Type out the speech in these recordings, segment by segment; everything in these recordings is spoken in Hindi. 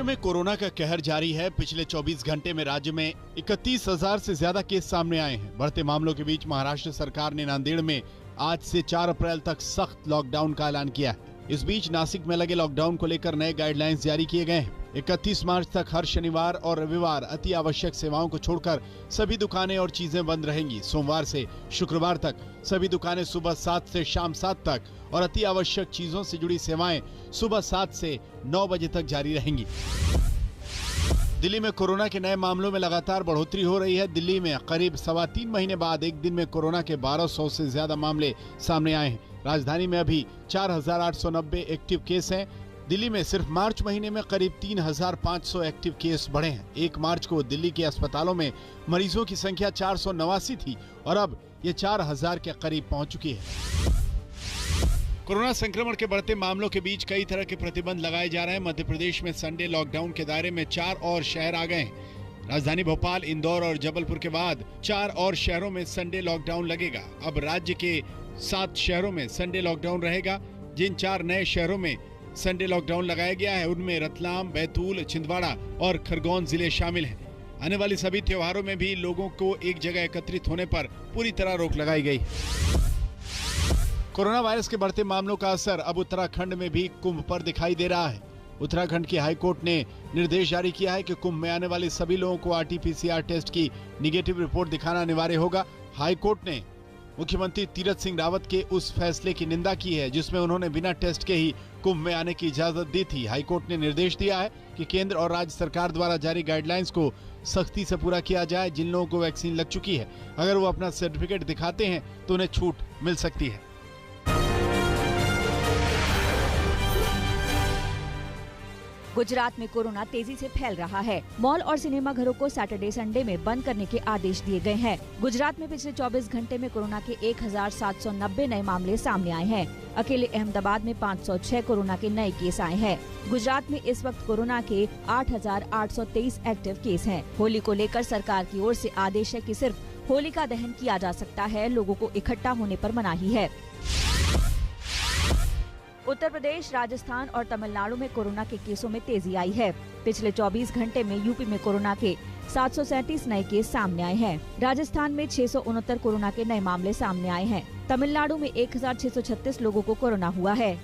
में कोरोना का कहर जारी है। पिछले 24 घंटे में राज्य में 31,000 से ज्यादा केस सामने आए हैं। बढ़ते मामलों के बीच महाराष्ट्र सरकार ने नांदेड़ में आज से 4 अप्रैल तक सख्त लॉकडाउन का ऐलान किया है। इस बीच नासिक में लगे लॉकडाउन को लेकर नए गाइडलाइंस जारी किए गए हैं। 31 मार्च तक हर शनिवार और रविवार अति आवश्यक सेवाओं को छोड़कर सभी दुकानें और चीजें बंद रहेंगी। सोमवार से शुक्रवार तक सभी दुकानें सुबह 7 से शाम 7 तक और अति आवश्यक चीजों से जुड़ी सेवाएं सुबह 7 से 9 बजे तक जारी रहेंगी। दिल्ली में कोरोना के नए मामलों में लगातार बढ़ोतरी हो रही है। दिल्ली में करीब 3.25 महीने बाद एक दिन में कोरोना के 1200 से ज्यादा मामले सामने आए हैं। राजधानी में अभी 4,890 एक्टिव केस हैं। दिल्ली में सिर्फ मार्च महीने में करीब 3,500 एक्टिव केस बढ़े हैं। 1 मार्च को दिल्ली के अस्पतालों में मरीजों की संख्या 489 थी और अब ये 4,000 के करीब पहुंच चुकी है। कोरोना संक्रमण के बढ़ते मामलों के बीच कई तरह के प्रतिबंध लगाए जा रहे हैं। मध्य प्रदेश में संडे लॉकडाउन के दायरे में 4 और शहर आ गए हैं। राजधानी भोपाल, इंदौर और जबलपुर के बाद 4 और शहरों में संडे लॉकडाउन लगेगा। अब राज्य के 7 शहरों में संडे लॉकडाउन रहेगा। जिन 4 नए शहरों में संडे लॉकडाउन लगाया गया है उनमें रतलाम, बैतूल, छिंदवाड़ा और खरगोन जिले शामिल हैं। आने वाली सभी त्योहारों में भी लोगों को एक जगह एकत्रित होने पर पूरी तरह रोक लगाई गई है। कोरोना वायरस के बढ़ते मामलों का असर अब उत्तराखंड में भी कुंभ पर दिखाई दे रहा है। उत्तराखंड की हाईकोर्ट ने निर्देश जारी किया है कि कुंभ में आने वाले सभी लोगों को RT-PCR टेस्ट की निगेटिव रिपोर्ट दिखाना अनिवार्य होगा। हाईकोर्ट ने मुख्यमंत्री तीरथ सिंह रावत के उस फैसले की निंदा की है जिसमें उन्होंने बिना टेस्ट के ही कुंभ में आने की इजाजत दी थी। हाईकोर्ट ने निर्देश दिया है कि केंद्र और राज्य सरकार द्वारा जारी गाइडलाइंस को सख्ती से पूरा किया जाए। जिन लोगों को वैक्सीन लग चुकी है अगर वो अपना सर्टिफिकेट दिखाते हैं तो उन्हें छूट मिल सकती है। गुजरात में कोरोना तेजी से फैल रहा है। मॉल और सिनेमा घरों को सैटरडे संडे में बंद करने के आदेश दिए गए हैं। गुजरात में पिछले 24 घंटे में कोरोना के 1,790 नए मामले सामने आए हैं। अकेले अहमदाबाद में 506 कोरोना के नए केस आए हैं। गुजरात में इस वक्त कोरोना के 8,823 एक्टिव केस हैं। होली को लेकर सरकार की ओर से आदेश है कि सिर्फ होलिका दहन किया जा सकता है। लोगों को इकट्ठा होने पर मनाही है। उत्तर प्रदेश, राजस्थान और तमिलनाडु में कोरोना के केसों में तेजी आई है। पिछले 24 घंटे में यूपी में कोरोना के 737 नए केस सामने आए हैं। राजस्थान में 669 कोरोना के नए मामले सामने आए हैं। तमिलनाडु में 1,636 लोगों को कोरोना हुआ है।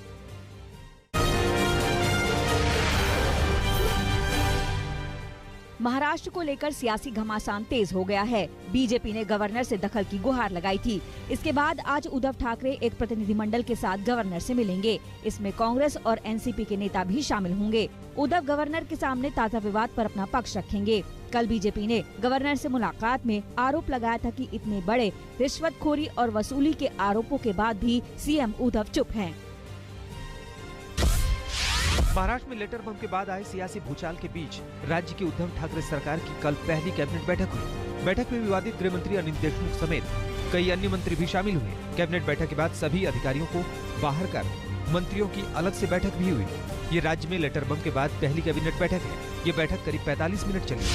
महाराष्ट्र को लेकर सियासी घमासान तेज हो गया है। बीजेपी ने गवर्नर से दखल की गुहार लगाई थी। इसके बाद आज उद्धव ठाकरे एक प्रतिनिधिमंडल के साथ गवर्नर से मिलेंगे। इसमें कांग्रेस और एनसीपी के नेता भी शामिल होंगे। उद्धव गवर्नर के सामने ताजा विवाद पर अपना पक्ष रखेंगे। कल बीजेपी ने गवर्नर से मुलाकात में आरोप लगाया था कि इतने बड़े रिश्वतखोरी और वसूली के आरोपों के बाद भी सीएम उद्धव चुप हैं। महाराष्ट्र में लेटर बम के बाद आए सियासी भूचाल के बीच राज्य की उद्धव ठाकरे सरकार की कल पहली कैबिनेट बैठक हुई। बैठक में विवादित गृह मंत्री अनिल देशमुख समेत कई अन्य मंत्री भी शामिल हुए। कैबिनेट बैठक के बाद सभी अधिकारियों को बाहर कर मंत्रियों की अलग से बैठक भी हुई। ये राज्य में लेटर बम के बाद पहली कैबिनेट बैठक है। ये बैठक करीब 45 मिनट चली।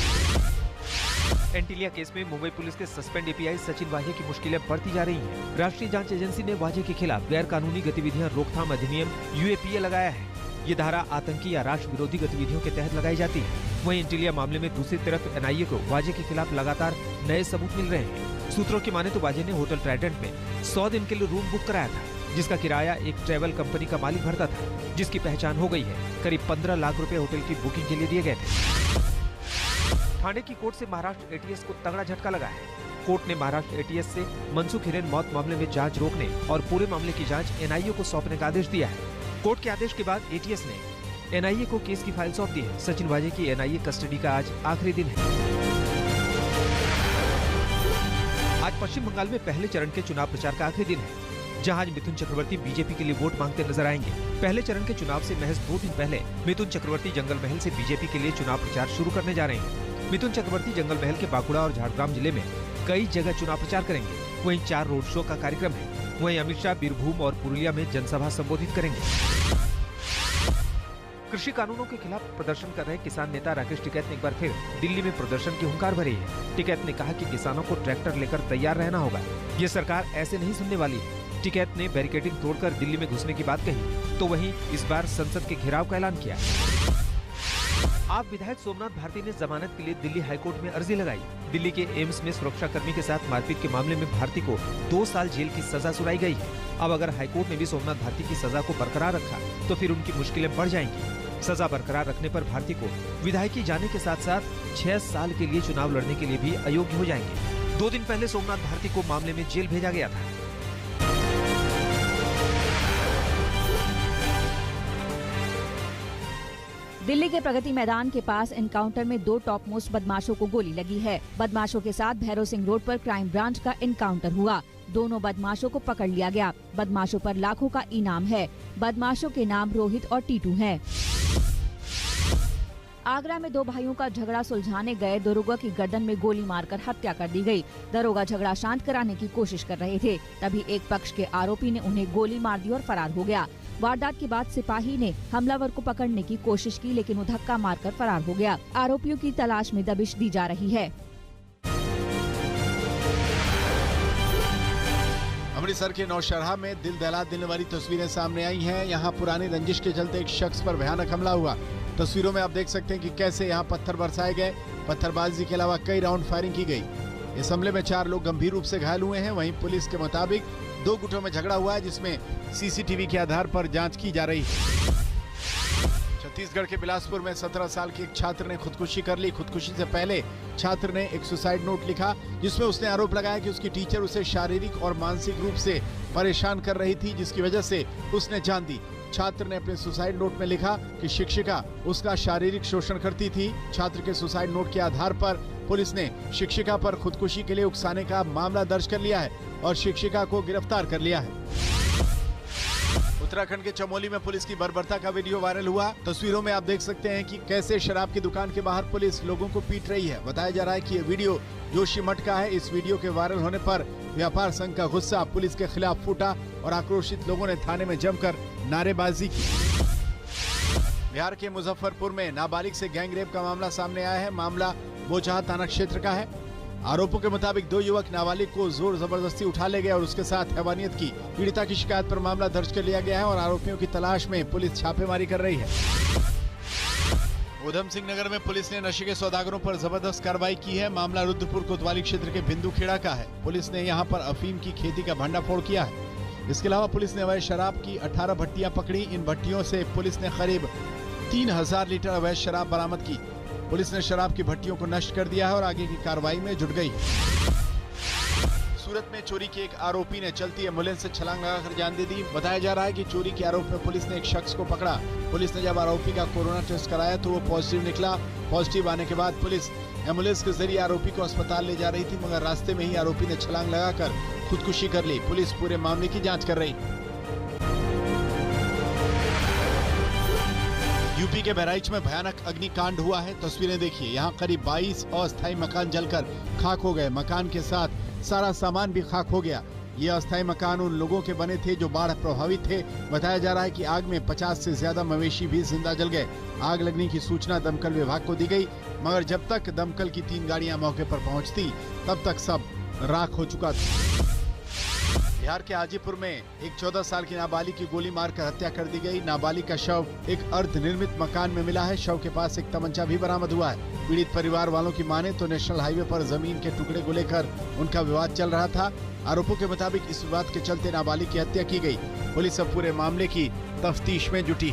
एंटीलिया केस में मुंबई पुलिस के सस्पेंड API सचिन वाजे की मुश्किलें बढ़ती जा रही हैं। राष्ट्रीय जांच एजेंसी ने वाजे के खिलाफ गैर कानूनी गतिविधियां रोकथाम अधिनियम UAPA लगाया है। ये धारा आतंकी या राष्ट्र विरोधी गतिविधियों के तहत लगाई जाती है। वहीं एंटीलिया मामले में दूसरी तरफ NIA को वाजे के खिलाफ लगातार नए सबूत मिल रहे हैं। सूत्रों की माने तो वाजे ने होटल ट्राइडेंट में 100 दिन के लिए रूम बुक कराया था, जिसका किराया एक ट्रैवल कंपनी का मालिक भरता था, जिसकी पहचान हो गई है। करीब 15 लाख रुपए होटल की बुकिंग के लिए दिए गए थे। ठाणे की कोर्ट से महाराष्ट्र ATS को तगड़ा झटका लगा है। कोर्ट ने महाराष्ट्र ATS से मनसुख हिरेन मौत मामले में जांच रोकने और पूरे मामले की जांच NIA को सौंपने का आदेश दिया है। कोर्ट के आदेश के बाद ATS ने NIA को केस की फाइल सौंप दी है। सचिन वाजे की NIA कस्टडी का आज आखिरी दिन है। आज पश्चिम बंगाल में पहले चरण के चुनाव प्रचार का आखिरी दिन है, जहां आज मिथुन चक्रवर्ती बीजेपी के लिए वोट मांगते नजर आएंगे। पहले चरण के चुनाव से महज 2 दिन पहले मिथुन चक्रवर्ती जंगल महल से बीजेपी के लिए चुनाव प्रचार शुरू करने जा रहे हैं। मिथुन चक्रवर्ती जंगल महल के बांकुड़ा और झारग्राम जिले में कई जगह चुनाव प्रचार करेंगे। वहीं 4 रोड शो का कार्यक्रम है। वहीं अमित शाह बीरभूम और पुरुलिया में जनसभा संबोधित करेंगे। कृषि कानूनों के खिलाफ प्रदर्शन कर रहे किसान नेता राकेश टिकैत ने एक बार फिर दिल्ली में प्रदर्शन की हुंकार भरी है। टिकैत ने कहा कि किसानों को ट्रैक्टर लेकर तैयार रहना होगा। ये सरकार ऐसे नहीं सुनने वाली है। टिकैत ने बैरिकेडिंग तोड़कर दिल्ली में घुसने की बात कही, तो वहीं इस बार संसद के घेराव का ऐलान किया। आप विधायक सोमनाथ भारती ने जमानत के लिए दिल्ली हाईकोर्ट में अर्जी लगाई। दिल्ली के एम्स में सुरक्षा कर्मी के साथ मारपीट के मामले में भारती को 2 साल जेल की सजा सुनाई गई है। अब अगर हाईकोर्ट ने भी सोमनाथ भारती की सजा को बरकरार रखा तो फिर उनकी मुश्किलें बढ़ जाएंगी। सजा बरकरार रखने पर भारती को विधायकी जाने के साथ साथ 6 साल के लिए चुनाव लड़ने के लिए भी अयोग्य हो जाएंगे। 2 दिन पहले सोमनाथ भारती को मामले में जेल भेजा गया था। दिल्ली के प्रगति मैदान के पास एनकाउंटर में 2 टॉप मोस्ट बदमाशों को गोली लगी है। बदमाशों के साथ भैरव सिंह रोड पर क्राइम ब्रांच का एनकाउंटर हुआ। दोनों बदमाशों को पकड़ लिया गया। बदमाशों पर लाखों का इनाम है। बदमाशों के नाम रोहित और टीटू हैं। आगरा में 2 भाइयों का झगड़ा सुलझाने गए दरोगा की गर्दन में गोली मारकर हत्या कर दी गई। दरोगा झगड़ा शांत कराने की कोशिश कर रहे थे, तभी एक पक्ष के आरोपी ने उन्हें गोली मार दी और फरार हो गया। वारदात के बाद सिपाही ने हमलावर को पकड़ने की कोशिश की, लेकिन वो धक्का मारकर फरार हो गया। आरोपियों की तलाश में दबिश दी जा रही है। अमृतसर के नौशहरा में दिल दहला देने वाली तस्वीरें सामने आई हैं। यहाँ पुरानी रंजिश के चलते एक शख्स पर भयानक हमला हुआ। तस्वीरों में आप देख सकते हैं कि कैसे यहाँ पत्थर बरसाए गए। पत्थरबाजी के अलावा कई राउंड फायरिंग की गई। इस हमले में 4 लोग गंभीर रूप से घायल हुए हैं। वहीं पुलिस के मुताबिक 2 गुटों में झगड़ा हुआ है, जिसमें सीसीटीवी के आधार पर जांच की जा रही है। छत्तीसगढ़ के बिलासपुर में 17 साल के एक छात्र ने खुदकुशी कर ली। खुदकुशी से पहले छात्र ने एक सुसाइड नोट लिखा, जिसमें उसने आरोप लगाया कि उसकी टीचर उसे शारीरिक और मानसिक रूप से परेशान कर रही थी, जिसकी वजह से उसने जान दी। छात्र ने अपने सुसाइड नोट में लिखा कि शिक्षिका उसका शारीरिक शोषण करती थी। छात्र के सुसाइड नोट के आधार पर पुलिस ने शिक्षिका पर खुदकुशी के लिए उकसाने का मामला दर्ज कर लिया है और शिक्षिका को गिरफ्तार कर लिया है। उत्तराखंड के चमोली में पुलिस की बर्बरता का वीडियो वायरल हुआ। तस्वीरों में आप देख सकते हैं कि कैसे शराब की दुकान के बाहर पुलिस लोगों को पीट रही है। बताया जा रहा है कि ये वीडियो जोशीमठ का है। इस वीडियो के वायरल होने पर व्यापार संघ का गुस्सा पुलिस के खिलाफ फूटा और आक्रोशित लोगों ने थाने में जमकर नारेबाजी की। बिहार के मुजफ्फरपुर में नाबालिग से गैंगरेप का मामला सामने आया है। मामला बोचहा थाना क्षेत्र का है। आरोपों के मुताबिक 2 युवक नाबालिग को जोर जबरदस्ती उठा ले गए और उसके साथ हैवानियत की। पीड़िता की शिकायत पर मामला दर्ज कर लिया गया है और आरोपियों की तलाश में पुलिस छापेमारी कर रही है। उधम सिंह नगर में पुलिस ने नशे के सौदागरों पर जबरदस्त कार्रवाई की है। मामला रुद्रपुर कोतवाली क्षेत्र के बिंदु खेड़ा का है। पुलिस ने यहां पर अफीम की खेती का भंडाफोड़ किया है। इसके अलावा पुलिस ने अवैध शराब की 18 भट्टियां पकड़ी। इन भट्टियों से पुलिस ने करीब 3000 लीटर अवैध शराब बरामद की। पुलिस ने शराब की भट्टियों को नष्ट कर दिया है और आगे की कार्रवाई में जुट गई। सूरत में चोरी के एक आरोपी ने चलती एम्बुलेंस से छलांग लगाकर जान दे दी। बताया जा रहा है कि चोरी के आरोप में पुलिस ने एक शख्स को पकड़ा। पुलिस ने जब आरोपी का कोरोना टेस्ट कराया तो वो पॉजिटिव निकला। पॉजिटिव आने के बाद पुलिस एम्बुलेंस के जरिए आरोपी को अस्पताल ले जा रही थी, मगर रास्ते में ही आरोपी ने छलांग लगाकर खुदकुशी कर ली। पुलिस पूरे मामले की जाँच कर रही। यूपी के बहराइच में भयानक अग्निकांड हुआ है। तस्वीरें देखिए। यहाँ करीब 22 अस्थायी मकान जलकर खाक हो गए। मकान के साथ सारा सामान भी खाक हो गया। ये अस्थायी मकान उन लोगों के बने थे जो बाढ़ प्रभावित थे। बताया जा रहा है कि आग में 50 से ज्यादा मवेशी भी जिंदा जल गए। आग लगने की सूचना दमकल विभाग को दी गई, मगर जब तक दमकल की 3 गाड़ियां मौके पर पहुंचती तब तक सब राख हो चुका था। बिहार के हाजीपुर में एक 14 साल की नाबालिग की गोली मारकर हत्या कर दी गई। नाबालिग का शव एक अर्धनिर्मित मकान में मिला है। शव के पास एक तमंचा भी बरामद हुआ है। पीड़ित परिवार वालों की माने तो नेशनल हाईवे पर जमीन के टुकड़े को लेकर उनका विवाद चल रहा था। आरोपों के मुताबिक इस विवाद के चलते नाबालिग की हत्या की गई। पुलिस अब पूरे मामले की तफ्तीश में जुटी।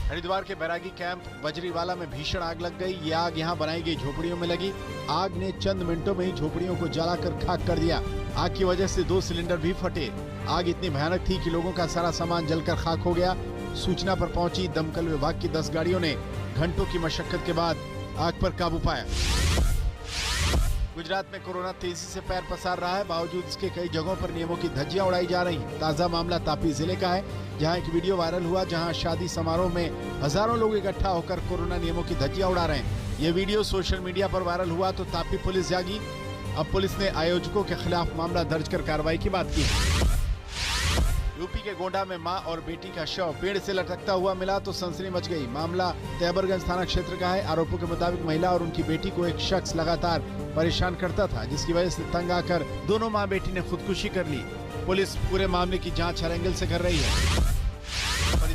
हरिद्वार के बैरागी कैंप बजरीवाला में भीषण आग लग गई। ये आग यहाँ बनाई गई झोपड़ियों में लगी। आग ने चंद मिनटों में ही झोपड़ियों को जलाकर खाक कर दिया। आग की वजह से 2 सिलेंडर भी फटे। आग इतनी भयानक थी कि लोगों का सारा सामान जलकर खाक हो गया। सूचना पर पहुंची दमकल विभाग की 10 गाड़ियों ने घंटों की मशक्कत के बाद आग पर काबू पाया। गुजरात में कोरोना तेजी से पैर पसार रहा है। बावजूद इसके कई जगहों पर नियमों की धज्जियां उड़ाई जा रही हैं। ताजा मामला तापी जिले का है, जहां एक वीडियो वायरल हुआ जहां शादी समारोह में हजारों लोग इकट्ठा होकर कोरोना नियमों की धज्जियां उड़ा रहे हैं। ये वीडियो सोशल मीडिया पर वायरल हुआ तो तापी पुलिस जागी। अब पुलिस ने आयोजकों के खिलाफ मामला दर्ज कर कार्रवाई की बात की। यूपी के गोंडा में मां और बेटी का शव पेड़ से लटकता हुआ मिला तो सनसनी मच गई। मामला तैबरगंज थाना क्षेत्र का है। आरोपों के मुताबिक महिला और उनकी बेटी को एक शख्स लगातार परेशान करता था, जिसकी वजह से तंग आकर दोनों मां बेटी ने खुदकुशी कर ली। पुलिस पूरे मामले की जांच हर एंगल से कर रही है।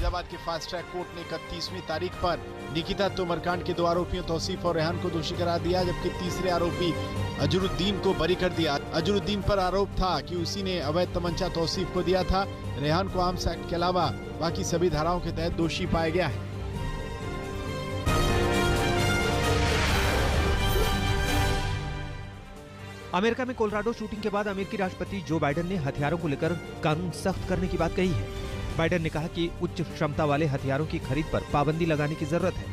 फरीदाबाद के फास्ट ट्रैक कोर्ट ने 31वीं तारीख पर निकिता तोमर कांड के 2 आरोपियों तौसीफ और रेहान को दोषी करार दिया, जबकि तीसरे आरोपी अजरुद्दीन को बरी कर दिया। अजरुद्दीन पर आरोप था कि उसी ने अवैध तमंचा तौसीफ को दिया था। रेहान को आर्म्स एक्ट के अलावा बाकी सभी धाराओं के तहत दोषी पाया गया है। अमेरिका में कोलोराडो शूटिंग के बाद अमेरिकी राष्ट्रपति जो बाइडेन ने हथियारों को लेकर कानून सख्त करने की बात कही है। बाइडेन ने कहा कि उच्च क्षमता वाले हथियारों की खरीद पर पाबंदी लगाने की जरूरत है।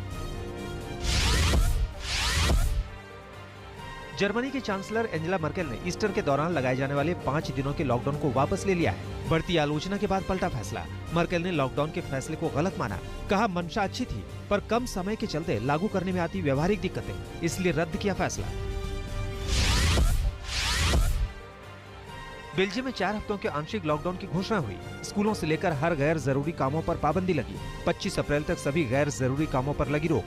जर्मनी की चांसलर एंजेला मर्केल ने ईस्टर के दौरान लगाए जाने वाले 5 दिनों के लॉकडाउन को वापस ले लिया है। बढ़ती आलोचना के बाद पलटा फैसला। मर्केल ने लॉकडाउन के फैसले को गलत माना। कहा मंशा अच्छी थी, पर कम समय के चलते लागू करने में आती व्यवहारिक दिक्कतें, इसलिए रद्द किया फैसला। बेल्जियम में 4 हफ्तों के आंशिक लॉकडाउन की घोषणा हुई। स्कूलों से लेकर हर गैर जरूरी कामों पर पाबंदी लगी। 25 अप्रैल तक सभी गैर जरूरी कामों पर लगी रोक।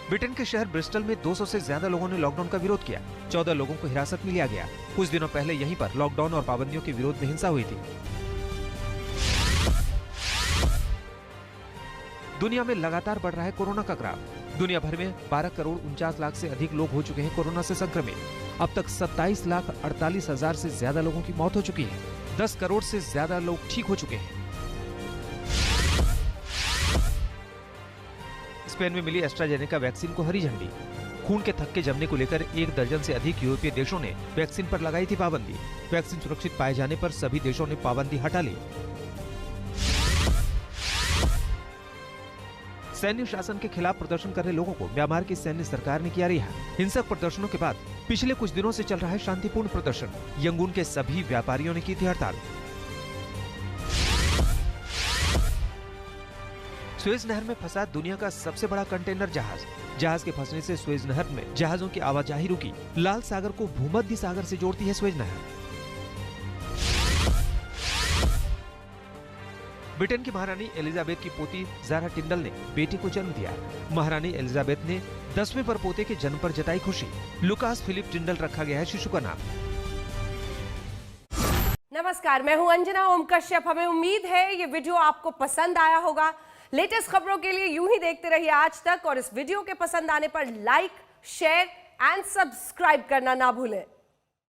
ब्रिटेन के शहर ब्रिस्टल में 200 से ज्यादा लोगों ने लॉकडाउन का विरोध किया। 14 लोगों को हिरासत में लिया गया। कुछ दिनों पहले यहीं पर लॉकडाउन और पाबंदियों के विरोध में हिंसा हुई थी। दुनिया में लगातार बढ़ रहा है कोरोना का ग्राफ। दुनिया भर में 12 करोड़ 49 लाख से अधिक लोग हो चुके हैं कोरोना से संक्रमित। अब तक 27,48,000 से ज्यादा लोगों की मौत हो चुकी है। 10 करोड़ से ज्यादा लोग ठीक हो चुके हैं। स्पेन में मिली एस्ट्राजेनेका वैक्सीन को हरी झंडी। खून के थक्के जमने को लेकर 1 दर्जन से अधिक यूरोपीय देशों ने वैक्सीन पर लगाई थी पाबंदी। वैक्सीन सुरक्षित पाए जाने पर सभी देशों ने पाबंदी हटा ली। सैन्य शासन के खिलाफ प्रदर्शन कर रहे लोगों को म्यांमार की सैन्य सरकार ने किया रिहा। हिंसक प्रदर्शनों के बाद पिछले कुछ दिनों से चल रहा है शांतिपूर्ण प्रदर्शन। यंगून के सभी व्यापारियों ने की थी हड़ताल। सुएज नहर में फंसा दुनिया का सबसे बड़ा कंटेनर जहाज। जहाज के फंसने से सुएज नहर में जहाजों की आवाजाही रुकी। लाल सागर को भूमध्य सागर से जोड़ती है सुएज नहर। ब्रिटेन की महारानी एलिजाबेथ की पोती ज़ारा टिंडल ने बेटे को जन्म दिया। महारानी एलिजाबेथ ने 10वें पर पोते के जन्म पर जताई खुशी। लुकास फिलिप टिंडल रखा गया है शिशु का नाम। नमस्कार, मैं हूं अंजना ओम कश्यप। हमें उम्मीद है ये वीडियो आपको पसंद आया होगा। लेटेस्ट खबरों के लिए यूं ही देखते रहिए आज तक, और इस वीडियो के पसंद आने पर लाइक, शेयर एंड सब्सक्राइब करना ना भूलें।